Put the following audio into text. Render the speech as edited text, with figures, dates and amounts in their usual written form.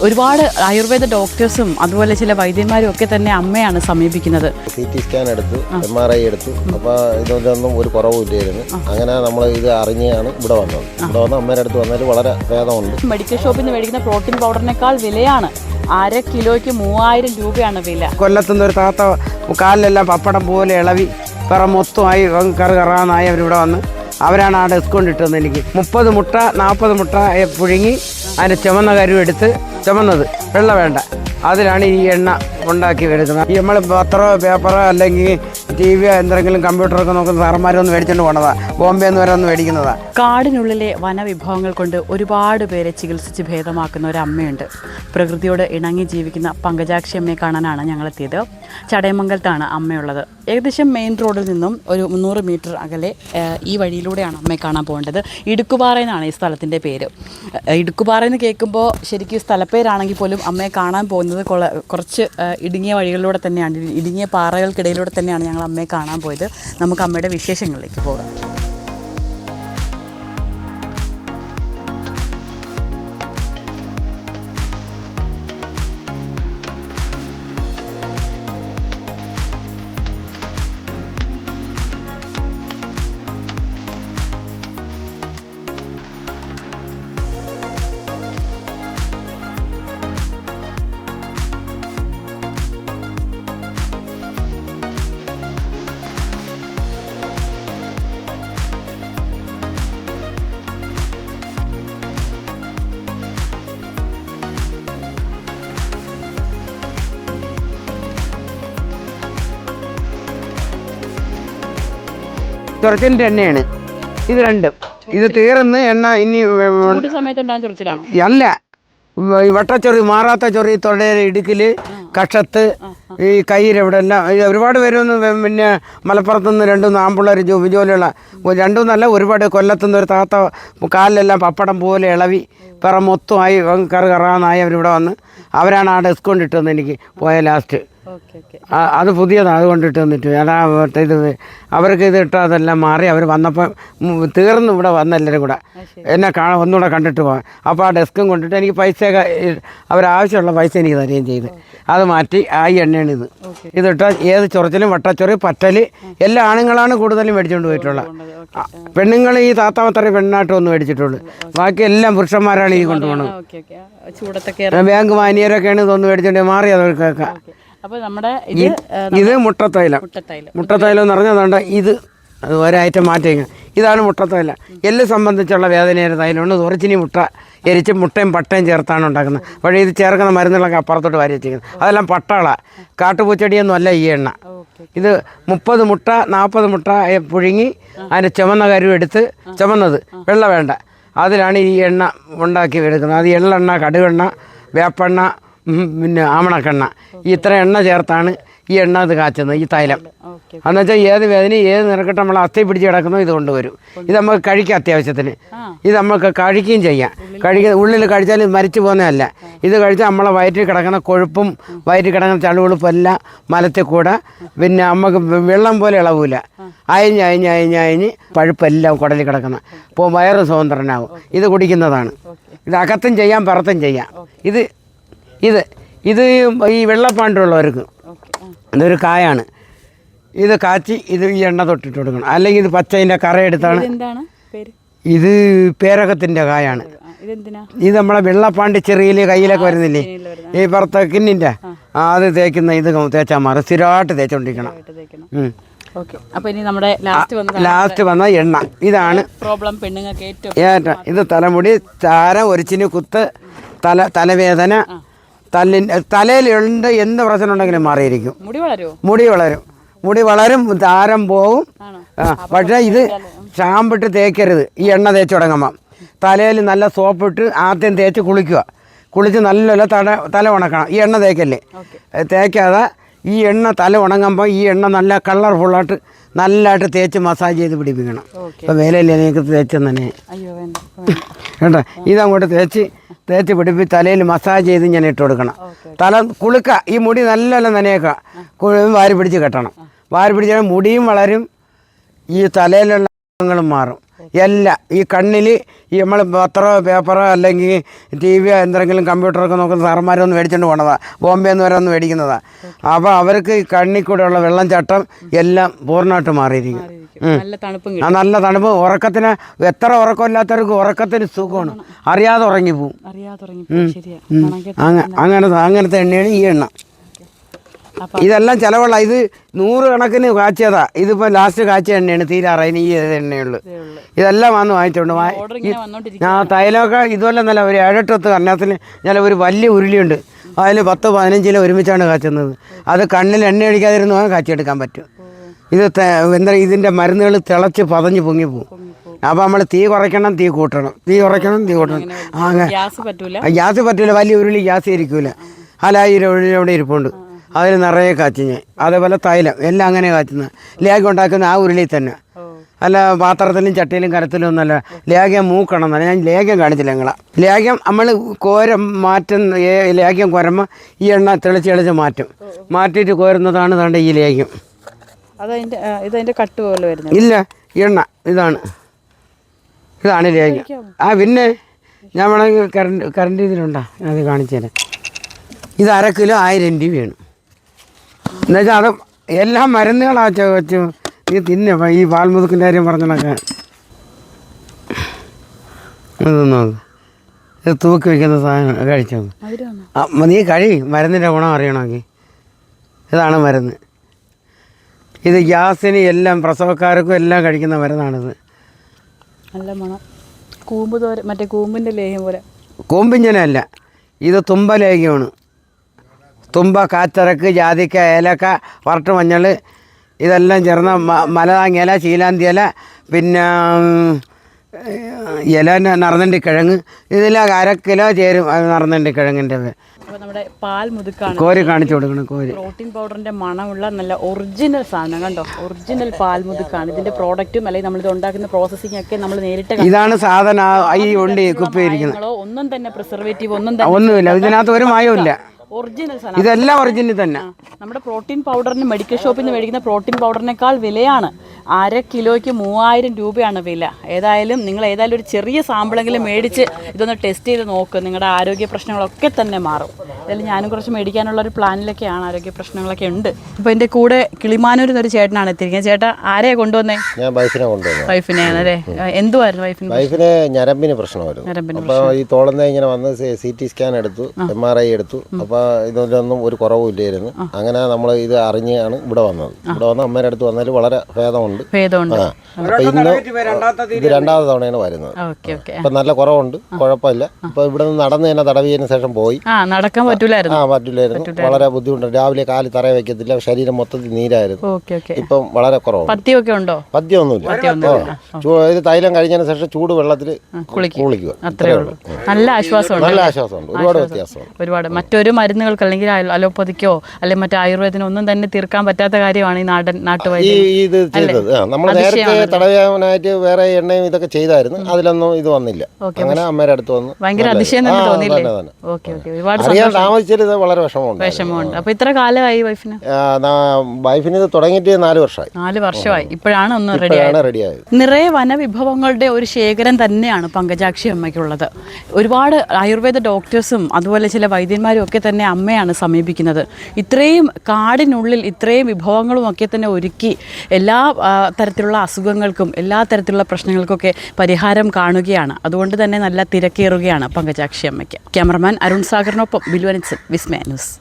ഒരുപാട് ആയുർവേദ ഡോക്ടേഴ്സും അതുപോലെ ചില വൈദ്യന്മാരും ഒക്കെ തന്നെ അമ്മയാണ് സമീപിക്കുന്നത്. CT സ്കാൻ എടുത്തു, MRI എടുത്തു. അപ്പോൾ ഇതൊന്നും ഒരു കുറവുമില്ലായിരുന്നു. അങ്ങനെ നമ്മൾ ഇത് അറിഞ്ഞാണ് ഇവിടെ വന്നത്. ഇവിടെ വന്ന് അമ്മയുടെ അടുത്ത് വന്നാൽ വളരെ ഭേദമുണ്ട്. മെഡിക്കൽ ഷോപ്പിൽ നിന്ന് മേടിക്കുന്ന പ്രോട്ടീൻ പൗഡറിനേക്കാൾ വിലയാണ്. 1/2 കിലോയ്ക്ക് 3000 രൂപയാണ് വില. കൊല്ലത്തുനിന്ന് ഒരു താത്ത കാലിലെല്ലാം പപ്പടം പോലെ ഇളവി പിറ മൊത്തമായി കറാന്നായി അവരിവിടെ വന്ന് അവരാണ് ആ ഡിസ്കൗണ്ട് ഇട്ടത്. എനിക്ക് 30 മുട്ട 40 മുട്ട പുഴുങ്ങി അതിൻ്റെ ചുമന്ന കരുവെടുത്ത് ചുമന്നത് വെള്ള വേണ്ട അതിലാണ് ഈ എണ്ണ ഉണ്ടാക്കി വരുന്നത്. ഈ നമ്മൾ പത്രോ പേപ്പറോ അല്ലെങ്കിൽ TV എന്തെങ്കിലും കമ്പ്യൂട്ടറൊക്കെ നോക്കുന്ന സാറന്മാരൊന്നും മേടിച്ചുകൊണ്ട് പോണതാ, ബോംബെ എന്ന് വരെ ഒന്ന് മേടിക്കുന്നതാ. കാടിനുള്ളിലെ വനവിഭവങ്ങൾ കൊണ്ട് ഒരുപാട് പേരെ ചികിത്സിച്ച് ഭേദമാക്കുന്ന ഒരു അമ്മയുണ്ട്. പ്രകൃതിയോട് ഇണങ്ങി ജീവിക്കുന്ന പങ്കജാക്ഷി അമ്മയെ കാണാനാണ് ഞങ്ങളെത്തിയത്. ചടയമംഗലത്താണ് അമ്മയുള്ളത്. ഏകദേശം മെയിൻ റോഡിൽ നിന്നും ഒരു 300 മീറ്റർ അകലെ ഈ വഴിയിലൂടെയാണ് അമ്മയെ കാണാൻ പോകേണ്ടത്. ഇടുക്കുപാറ എന്നാണ് ഈ സ്ഥലത്തിൻ്റെ പേര്. ഇടുക്കുപാറ എന്ന് കേൾക്കുമ്പോൾ ശരിക്കും സ്ഥലപ്പേരാണെങ്കിൽ പോലും അമ്മയെ കാണാൻ പോകുന്നത് കുറച്ച് ഇടുങ്ങിയ വഴികളിലൂടെ തന്നെയാണ്, ഇടുങ്ങിയ പാറകൾക്കിടയിലൂടെ തന്നെയാണ് ഞങ്ങൾ അമ്മയെ കാണാൻ പോയത്. നമുക്ക് അമ്മയുടെ വിശേഷങ്ങളിലേക്ക് പോകാം. ചൊറച്ചിൻ്റെ എണ്ണയാണ് ഇത് രണ്ടും. ഇത് തീർന്ന് എണ്ണ ഇനി അല്ല, വട്ടച്ചൊറി മാറാത്ത ചൊറി തൊടയിൽ ഇടുക്കിൽ കക്ഷത്ത് ഈ കയ്യിലെവിടെ എല്ലാം ഒരുപാട് പേരൊന്ന് പിന്നെ മലപ്പുറത്തുനിന്ന് 2-3 ആമ്പിള്ളേർ ജോലിയുള്ള 2-3 ഒരുപാട് കൊല്ലത്തുനിന്ന് ഒരു താത്ത കാലിലെല്ലാം പപ്പടം പോലെ ഇളവി പിറ മൊത്തമായി കറാന്നായി അവരിവിടെ വന്ന് അവരാണ് ആ ഡിസ്കൗണ്ട് ഇട്ടത് എനിക്ക് പോയ ലാസ്റ്റ്. അത് പുതിയതാണ്, അതുകൊണ്ട് ഇട്ട് തന്നിട്ട് അതാ ഇത് അവർക്ക് ഇത് ഇട്ടാൽ അതെല്ലാം മാറി അവർ വന്നപ്പോൾ തീർന്നു ഇവിടെ വന്ന എല്ലാവരും കൂടെ എന്നെ ഒന്നുകൂടെ കണ്ടിട്ട് പോകാൻ. അപ്പോൾ ആ ഡെസ്കും കൊണ്ടിട്ട് എനിക്ക് പൈസയൊക്കെ അവരാവശ്യമുള്ള പൈസ എനിക്ക് തരുകയും ചെയ്ത് അത് മാറ്റി ആ എണ്ണയാണ് ഇത്. ഇതിട്ടാൽ ഏത് ചൊറച്ചിലും വട്ടച്ചൊറി പറ്റൽ എല്ലാ ആണുങ്ങളാണ് കൂടുതലും മേടിച്ചുകൊണ്ട് പോയിട്ടുള്ളത്. പെണ്ണുങ്ങൾ ഈ താത്താമത്തറി പെണ്ണായിട്ടൊന്നും മേടിച്ചിട്ടുള്ളൂ, ബാക്കി എല്ലാം പുരുഷന്മാരാണ് ഈ കൊണ്ടുപോകുന്നത്. ബാങ്ക് മാനിയരൊക്കെയാണ് ഇതൊന്ന് മേടിച്ചുകൊണ്ട് മാറി അവർക്കൊക്കെ. ഇത് മുട്ടത്തൈലം. മുട്ടത്തൈലം എന്ന് പറഞ്ഞാൽ ഇത് ഒരൈറ്റം മാറ്റി. ഇതാണ് മുട്ടത്തൈലം. എല്ല് സംബന്ധിച്ചുള്ള വേദനയുടെ തൈലമാണ്. തുറച്ചിനി മുട്ട എരിച്ച് മുട്ടയും പട്ടയും ചേർത്താണ് ഉണ്ടാക്കുന്നത്. പക്ഷേ ഇത് ചേർക്കുന്ന മരുന്നുകളൊക്കെ അപ്പുറത്തോട്ട് വാരി വെച്ചിരിക്കുന്നത് അതെല്ലാം പട്ടകളാണ്, കാട്ടുപൂച്ചെടിയൊന്നും അല്ല ഈ എണ്ണ. ഇത് 30 മുട്ട 40 മുട്ട പുഴുങ്ങി അതിൻ്റെ ചുമന്ന കരുവെടുത്ത് ചുമന്നത് വെള്ള വേണ്ട അതിലാണ് ഈ എണ്ണ ഉണ്ടാക്കി എടുക്കുന്നത്. അത് എള്ളെണ്ണ, കടുകെണ്ണ, വേപ്പെണ്ണ, പിന്നെ ആമണക്കെണ്ണ, ഇത്ര എണ്ണ ചേർത്താണ് ഈ എണ്ണ ഇത് കാച്ചുന്നത്. ഈ തൈലം എന്നുവെച്ചാൽ ഏത് വേദനയും ഏത് നിരക്കട്ടെ നമ്മൾ അസ്ഥി പിടിച്ച് കിടക്കുന്നു ഇത് കൊണ്ടുവരും. ഇത് നമുക്ക് കഴിക്കാം, അത്യാവശ്യത്തിന് ഇത് നമുക്ക് കഴിക്കുകയും ചെയ്യാം. ഉള്ളിൽ കഴിച്ചാൽ മരിച്ചു പോകുന്നതല്ല. ഇത് കഴിച്ചാൽ നമ്മളെ വയറ്റിൽ കിടക്കുന്ന കൊഴുപ്പും വയറ്റിൽ കിടക്കുന്ന ചളുകൊഴുപ്പും എല്ലാം മലത്തിൽ കൂടെ പിന്നെ നമുക്ക് വെള്ളം പോലെ ഇളവില്ല. അയഞ്ഞ് പഴുപ്പെല്ലാം കുടലിൽ കിടക്കുന്ന അപ്പോൾ വയറ് സ്വതന്ത്രനാകും. ഇത് കുടിക്കുന്നതാണ്. ഇത് അകത്തും ചെയ്യാം പുറത്തും ചെയ്യാം. ഇത് ഈ വെള്ളപ്പാണ്ടുള്ളവർക്ക് ഇതൊരു കായാണ്. ഇത് കാച്ചി ഇത് ഈ എണ്ണ തൊട്ടിട്ട് കൊടുക്കണം. അല്ലെങ്കിൽ ഇത് പച്ചതിൻ്റെ കറയെടുത്താണ്. ഇത് പേരകത്തിൻ്റെ കായാണ്. ഇത് നമ്മളെ വെള്ളപ്പാണ്ടി ചെറിയ കയ്യിലൊക്കെ വരുന്നില്ലേ ഈ പുറത്തേക്കിന്നിൻ്റെ അത് തേക്കുന്ന ഇത് തേച്ചാൽ മാറും. സ്ഥിരമായിട്ട് തേച്ചോണ്ടിരിക്കണം. ലാസ്റ്റ് വന്ന എണ്ണ ഇതാണ് ഏറ്റവും. ഇത് തലമുടി, ചാരം, ഒരിച്ചിന് കുത്ത്, തലവേദന, തലയിലുണ്ട് എന്ത് പ്രശ്നം ഉണ്ടെങ്കിലും മാറിയിരിക്കും. മുടി വളരും, താരം പോവും. പക്ഷേ ഇത് ഷാമ്പിട്ട് തേക്കരുത്. ഈ എണ്ണ തേച്ച് തുടങ്ങുമ്പം തലയിൽ നല്ല സോപ്പിട്ട് ആദ്യം തേച്ച് കുളിച്ച് നല്ലപോലെ തല ഉണക്കണം. ഈ എണ്ണ തേക്കല്ലേ, തേക്കാതെ ഈ എണ്ണ തല ഉണങ്ങുമ്പോൾ ഈ എണ്ണ നല്ല കളർഫുള്ളായിട്ട് നല്ലതായിട്ട് തേച്ച് മസാജ് ചെയ്ത് പിടിപ്പിക്കണം. ഇപ്പോൾ വേലയില്ലേ എനിക്ക് തേച്ച് തന്നെ കേട്ടോ. ഇതങ്ങോട്ട് തേച്ച് പിടിപ്പിച്ച് തലയിൽ മസാജ് ചെയ്ത് ഞാൻ ഇട്ട് കൊടുക്കണം. തല കുളുക്കുക, ഈ മുടി നല്ലപോലെ നനയേക്കുക, വാരി പിടിച്ച് കെട്ടണം. വാരി പിടിച്ചാൽ മുടിയും വളരും, ഈ തലയിലുള്ള ങ്ങളും മാറും. എല്ലാം ഈ കണ്ണിൽ ഈ നമ്മൾ പത്രമോ പേപ്പറോ അല്ലെങ്കിൽ ടി വിയോ എന്തെങ്കിലും കമ്പ്യൂട്ടറൊക്കെ നോക്കുന്ന സാറന്മാരൊന്ന് മേടിച്ചുകൊണ്ട് പോകണതാണ്, ബോംബെ എന്ന് വരെ ഒന്ന് മേടിക്കുന്നതാണ്. അപ്പോൾ അവർക്ക് ഈ കണ്ണിൽ കൂടെയുള്ള വെള്ളം ചട്ടം എല്ലാം പൂർണ്ണമായിട്ട് മാറിയിരിക്കും. നല്ല തണുപ്പും നല്ല തണുപ്പ്, ഉറക്കത്തിന് എത്ര ഉറക്കമില്ലാത്തവർക്ക് ഉറക്കത്തിന് സുഖമാണ്, അറിയാതെ ഉറങ്ങിപ്പോവും. അങ്ങനത്തെ എണ്ണയാണ് ഈ എണ്ണ. ഇതെല്ലാം ചിലവുള്ള, ഇത് 100 കണക്കിന് കാച്ചിയതാ. ഇതിപ്പോൾ ലാസ്റ്റ് കാച്ചിയ എണ്ണയാണ്, തീരാറായി ഈ എണ്ണയുള്ളൂ. ഇതെല്ലാം വന്ന് വാങ്ങിച്ചോണ്ട് ഞാൻ തൈലമൊക്കെ ഇതുപോലെ നല്ല ഒരു 7-8 കർണത്തിന് ചില ഒരു വലിയ ഉരുളിയുണ്ട്, അതിൽ 10-15 കിലോ ഒരുമിച്ചാണ് കാച്ചുന്നത്. അത് കണ്ണിൽ എണ്ണ അടിക്കാതിരുന്ന് കാച്ചിയെടുക്കാൻ പറ്റും. ഇത് എന്താ ഇതിൻ്റെ മരുന്നുകൾ തിളച്ച് പതഞ്ഞ് പൊങ്ങിപ്പോവും. അപ്പോൾ നമ്മൾ തീ കുറയ്ക്കണം, തീ കൂട്ടണം, തീ കുറയ്ക്കണം, തീ കൂട്ടണം. ഗ്യാസ് പറ്റൂല, വലിയ ഉരുളി ഗ്യാസ് ഇരിക്കൂല. ഇവിടെ ഇരിപ്പുണ്ട്, അതിൽ നിറയെ കാച്ചി ഞാൻ. അതേപോലെ തൈലം എല്ലാം അങ്ങനെ കാച്ചുന്നത്. ലേഖ്യം ഉണ്ടാക്കുന്ന ആ ഉരുളി തന്നെ, അല്ല പാത്രത്തിലും ചട്ടിയിലും കരത്തിലും ഒന്നല്ല. ലേഖ്യം മൂക്കണം എന്നല്ല, ഞാൻ ലേഖ്യം കാണിച്ചില്ല നിങ്ങളെ. ലേഖ്യം നമ്മൾ ലേഖ്യം കുരമ്പ് ഈ എണ്ണ തെളിച്ച് മാറ്റിയിട്ട് കോരുന്നതാണ് തണ്ട ഈ ലേഖ്യം. ഇതതിൻ്റെ കട്ട് പോലെ വരുന്നത് ഇല്ല, എണ്ണ ഇതാണ് ലേഖ്യം. പിന്നെ ഞാൻ വേണമെങ്കിൽ കറണ്ട് ഇതിലുണ്ടോ അത് കാണിച്ചു തരാം. ഇത് 1/2 കിലോ 1000 രൂപയാണ്. എന്നുവെച്ചാൽ അത് എല്ലാം മരുന്നുകളാ വെച്ച് നീ തിന്നെ. ഈ പാൽമുതുക്കിൻ്റെ കാര്യം പറഞ്ഞതൊക്കെ ഇതൊന്നും ഇത് തൂക്കി വയ്ക്കുന്ന സാധനം കഴിച്ചോ. നീ മരുന്നിൻ്റെ ഗുണം അറിയണമെങ്കിൽ ഇതാണ് മരുന്ന്. ഇത് ഗ്യാസിന് എല്ലാം പ്രസവക്കാർക്കും എല്ലാം കഴിക്കുന്ന മരുന്നാണിത്. നല്ല മണം. കൂമ്പ് തോര മറ്റേ കൂമ്പിൻ്റെ ലേഹ്യം പോലെ. കൂമ്പിഞ്ചനല്ല, ഇത് തുമ്പ ലേഹ്യമാണ്. തുമ്പ, കാച്ചറക്ക്, ജാതിക്ക, ഏലക്ക, വറുട്ട് മഞ്ഞൾ ഇതെല്ലാം ചേർന്ന മലതാങ്ങി ഇല, ചീലാന്തി ഇല, പിന്നെ ഇല നറുന്നണ്ടി കിഴങ്ങ്, ഇതിൽ 1/2 കിലോ ചേരും നറുന്നണ്ടി കിഴങ്ങിൻ്റെ. നമ്മുടെ പാൽ മുതുക്കാണ് കോരി കാണിച്ചു കൊടുക്കണം. പ്രോട്ടീൻ പൗഡറിന്റെ മണമുള്ള നല്ല ഒറിജിനൽ സാധനം കണ്ടോ, ഒറിജിനൽ പാൽ മുതുക്കാണ്. ഇതിന്റെ പ്രോഡക്റ്റും അല്ലെങ്കിൽ നമ്മളിത് ഉണ്ടാക്കുന്ന പ്രോസസ്സിംഗ് ഒക്കെ നമ്മൾ നേരിട്ട് ഇതാണ് സാധനം. ഈ ഉണ്ട് കുപ്പി ഇരിക്കുന്നത്, ഒന്നും തന്നെ പ്രിസർവേറ്റീവ് ഒന്നുമില്ല, ഇതിനകത്ത് ഒരു മായവും ഇല്ല. ഒറിജിനൽ സാധനം, ഇതെല്ലാം ഒറിജിനൽ തന്നെ. നമ്മുടെ പ്രോട്ടീൻ പൗഡറിന് മെഡിക്കൽ ഷോപ്പിൽ നിന്ന് മേടിക്കുന്ന പ്രോട്ടീൻ പൗഡറിനേക്കാൾ വിലയാണ്. 1/2 കിലോയ്ക്ക് 3000 രൂപയാണ് വില. നിങ്ങൾ ഏതായാലും ഒരു ചെറിയ സാമ്പിളെങ്കിലും മേടിച്ച് ഇതൊന്ന് ടെസ്റ്റ് ചെയ്ത് നോക്ക്, നിങ്ങളുടെ ആരോഗ്യ പ്രശ്നങ്ങളൊക്കെ തന്നെ മാറും. അതിൽ ഞാനും കുറച്ച് മേടിക്കാനുള്ള ഒരു പ്ലാനിലൊക്കെയാണ്, ആരോഗ്യ പ്രശ്നങ്ങളൊക്കെ ഉണ്ട്. ഇപ്പോൾ എൻ്റെ കൂടെ കിളിമാനൂരിൽ നിന്നൊരു ചേട്ടനാണ് എത്തിയിരിക്കുന്നത്. ചേട്ടാ, ആരെയാ കൊണ്ടുവന്നേ? ഞാൻ വൈഫിനെ കൊണ്ടുവന്നു. വൈഫിനെയാണ് അല്ലേ? എന്തുവായിരുന്നു വൈഫിന് ഞരമ്പിന് പ്രശ്നമായിരുന്നു. അപ്പോൾ ഈ തോളുന്ന ഇങ്ങനെ വന്ന് CT സ്കാൻ എടുത്തു, MRI എടുത്തു. അപ്പോൾ ഇതിലൊന്നും ഒരു കുറവും ഇല്ലായിരുന്നു. അങ്ങനെ നമ്മൾ ഇത് അറിഞ്ഞാണ് ഇവിടെ വന്നത്. ഇവിടെ വന്ന് അമ്മയുടെ അടുത്ത് വന്നതിൽ വളരെ ഭേദമുണ്ട്. അപ്പോൾ ഇന്ന് ഇത് 2ാമത്തെ തവണയാണ് വരുന്നത്. അപ്പം നല്ല കുറവുണ്ട്, കുഴപ്പമില്ല. ഇപ്പോൾ ഇവിടെ നിന്ന് നടന്ന് തന്നെ തടവിയതിന് ശേഷം പോയി. നടക്കാൻ പറ്റില്ലായിരുന്നു, വളരെ ബുദ്ധിമുട്ടുണ്ട്. രാവിലെ കാല് തറയെ വയ്ക്കത്തില്ല, ശരീരം മൊത്തത്തിൽ നീരായിരുന്നു. ഇപ്പം വളരെ കുറവുണ്ട്. പത്തിയൊക്കെ ഉണ്ടോ? പത്തിയൊന്നുമില്ല. ഇത് തൈലം കഴിഞ്ഞതിന് ശേഷം ചൂട് വെള്ളത്തിൽ കുളിക്കുക, അത്രേ ഉള്ളൂ. നല്ല ആശ്വാസമുണ്ട്. ഒരുപാട് വ്യത്യാസമുണ്ട്. മറ്റൊരു മരുന്നുകൾക്ക് അല്ലെങ്കിൽ അലോപ്പതിക്കോ അല്ലെങ്കിൽ മറ്റു ആയുർവേദത്തിനോ ഒന്നും തന്നെ തീർക്കാൻ പറ്റാത്ത കാര്യമാണ് ഈ നാട്ടുവൈദ്യം. ഇത് ചെയ്തത് നമ്മൾ നേരത്തെ തടയാനായിട്ട് വേറെ എണ്ണയും ഇതൊക്കെ ചെയ്തായിരുന്നു, അതിലൊന്നും ഇത് വന്നില്ല. അങ്ങനെ അമ്മയുടെ അടുത്ത് വന്നു. ഭയങ്കര അതിശയം തന്നെ തോന്നിയില്ലേ? അറിയാൻ താമസിച്ചത് ഇത് വളരെ വിഷമമുണ്ട്. അപ്പൊ ഇത്ര കാലമായി വൈഫിന്? വൈഫിന് ഇത് തുടങ്ങിയിട്ട് 4 വർഷമായി. 4 വർഷമായി. ഇപ്പോഴാണ് ഒന്ന് റെഡിയായത്. നിറയെ വനവിഭവങ്ങളുടെ ഒരു ശേഖരം തന്നെയാണ് പങ്കജാക്ഷി അമ്മയ്ക്കുള്ളത്. ഒരുപാട് ആയുർവേദ ഡോക്ടേഴ്സും അതുപോലെ ചില വൈദ്യന്മാരും ഒക്കെ തന്നെ അമ്മയാണ് സമീപിക്കുന്നത്. ഇത്രയും കാടിനുള്ളിൽ ഇത്രയും വിഭവങ്ങളും ഒക്കെ തന്നെ ഒരുക്കി എല്ലാ തരത്തിലുള്ള അസുഖങ്ങൾക്കും എല്ലാ തരത്തിലുള്ള പ്രശ്നങ്ങൾക്കൊക്കെ പരിഹാരം കാണുകയാണ്. അതുകൊണ്ട് തന്നെ നല്ല തിരക്കേറുകയാണ് പങ്കജാക്ഷി അമ്മയ്ക്ക്. ക്യാമറമാൻ അരുൺ സാഗറിനൊപ്പം ബിൽവൻസൻ, വിസ്മയ ന്യൂസ്.